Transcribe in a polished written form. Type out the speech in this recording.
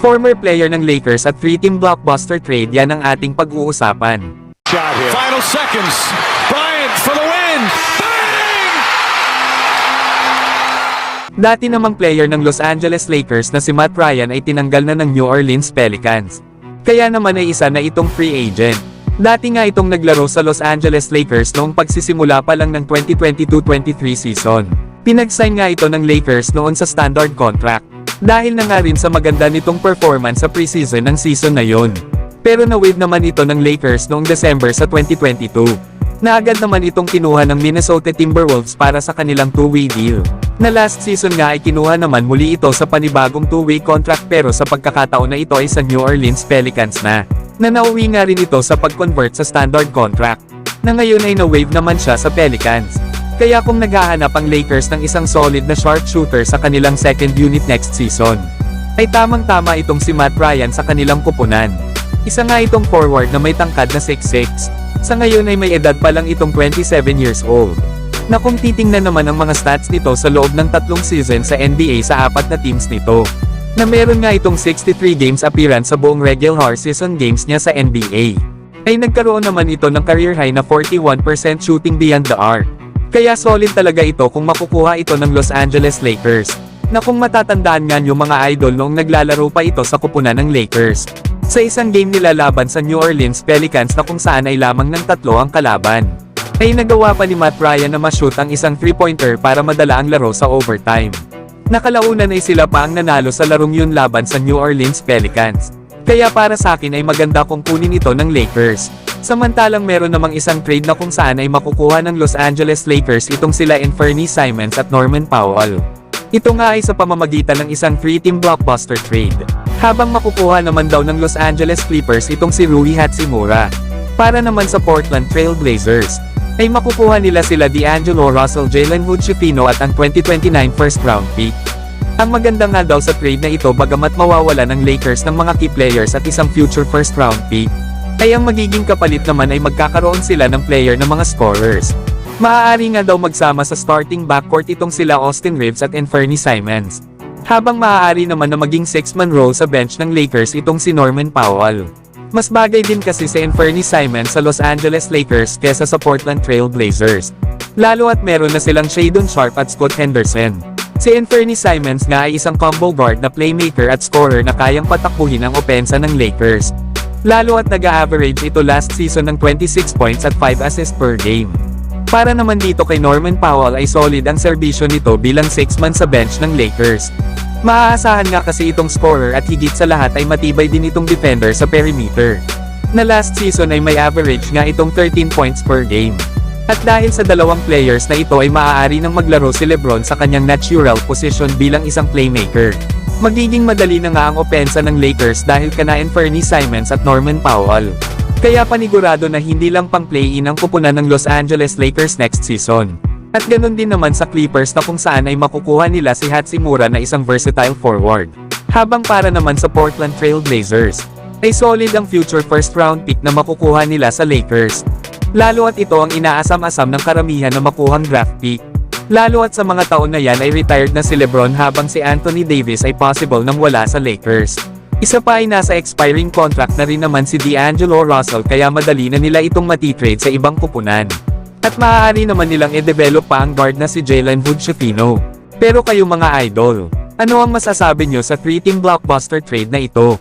Former player ng Lakers at 3-team blockbuster trade, yan ang ating pag-uusapan. Final seconds. Bryant for the win. Bang! Dati namang player ng Los Angeles Lakers na si Matt Ryan ay tinanggal na ng New Orleans Pelicans. Kaya naman ay isa na itong free agent. Dati nga itong naglaro sa Los Angeles Lakers noong pagsisimula pa lang ng 2022-23 season. Pinag-sign nga ito ng Lakers noon sa standard contract. Dahil na nga rin sa maganda nitong performance sa preseason ng season na yon. Pero na-waive naman ito ng Lakers noong December sa 2022. Na agad naman itong kinuha ng Minnesota Timberwolves para sa kanilang two-way deal. Na last season nga ay kinuha naman muli ito sa panibagong two-way contract, pero sa pagkakataon na ito ay sa New Orleans Pelicans na. Na nauwi nga rin ito sa pag-convert sa standard contract. Na ngayon ay na-waive naman siya sa Pelicans. Kaya kung naghahanap ang Lakers ng isang solid na sharpshooter sa kanilang second unit next season, ay tamang-tama itong si Matt Ryan sa kanilang kupunan. Isa nga itong forward na may tangkad na 6'6". Sa ngayon ay may edad pa lang itong 27 years old. Na kung titingnan naman ang mga stats nito sa loob ng 3 season sa NBA sa 4 na teams nito, na meron nga itong 63 games appearance sa buong regular season games niya sa NBA, ay nagkaroon naman ito ng career high na 41% shooting beyond the arc. Kaya solid talaga ito kung makukuha ito ng Los Angeles Lakers, na kung matatandaan nga nyo mga idol noong naglalaro pa ito sa kupunan ng Lakers. Sa isang game nila laban sa New Orleans Pelicans na kung saan ay lamang ng 3 ang kalaban, ay nagawa pa ni Matt Ryan na ma-shoot ang isang 3-pointer para madala ang laro sa overtime. Nakalaunan ay sila pa ang nanalo sa larong yun laban sa New Orleans Pelicans. Kaya para sa akin ay maganda kung kunin ito ng Lakers. Samantalang meron namang isang trade na kung saan ay makukuha ng Los Angeles Lakers itong sila Anthony Simons at Norman Powell. Ito nga ay sa pamamagitan ng isang 3-team blockbuster trade. Habang makukuha naman daw ng Los Angeles Clippers itong si Rui Hachimura. Para naman sa Portland Trail Blazers, ay makukuha nila sila D'Angelo Russell, Jalen Hood-Schifino at ang 2029 first round pick. Ang maganda nga daw sa trade na ito, bagamat mawawala ng Lakers ng mga key players at isang future first round pick, ay ang magiging kapalit naman ay magkakaroon sila ng player na mga scorers. Maaari nga daw magsama sa starting backcourt itong sila Austin Reeves at Anthony Simons. Habang maaari naman na maging 6-man role sa bench ng Lakers itong si Norman Powell. Mas bagay din kasi si Anthony Simons sa Los Angeles Lakers kesa sa Portland Trail Blazers. Lalo at meron na silang Shadon Sharpe at Scott Henderson. Si Anthony Simons nga ay isang combo guard na playmaker at scorer na kayang patakbuhin ang opensa ng Lakers. Lalo at nag-a-average ito last season ng 26 points at 5 assists per game. Para naman dito kay Norman Powell ay solid ang serbisyo nito bilang 6-man sa bench ng Lakers. Maaasahan nga kasi itong scorer at higit sa lahat ay matibay din itong defender sa perimeter. Na last season ay may average nga itong 13 points per game. At dahil sa dalawang players na ito ay maaari nang maglaro si LeBron sa kanyang natural position bilang isang playmaker. Magiging madali na nga ang opensa ng Lakers dahil kana Anthony Simons at Norman Powell. Kaya panigurado na hindi lang pang play-in ang kupunan ng Los Angeles Lakers next season. At ganun din naman sa Clippers na kung saan ay makukuha nila si Hachimura na isang versatile forward. Habang para naman sa Portland Trail Blazers, ay solid ang future first round pick na makukuha nila sa Lakers. Lalo at ito ang inaasam-asam ng karamihan na makuhang draft pick. Lalo at sa mga taon na yan ay retired na si LeBron habang si Anthony Davis ay possible nang wala sa Lakers. Isa pa ay nasa expiring contract na rin naman si D'Angelo Russell, kaya madali na nila itong matitrade sa ibang kupunan. At maaari naman nilang i-develop pa ang guard na si Jalen Hood-Schifino. Pero kayo mga idol, ano ang masasabi nyo sa 3-team blockbuster trade na ito?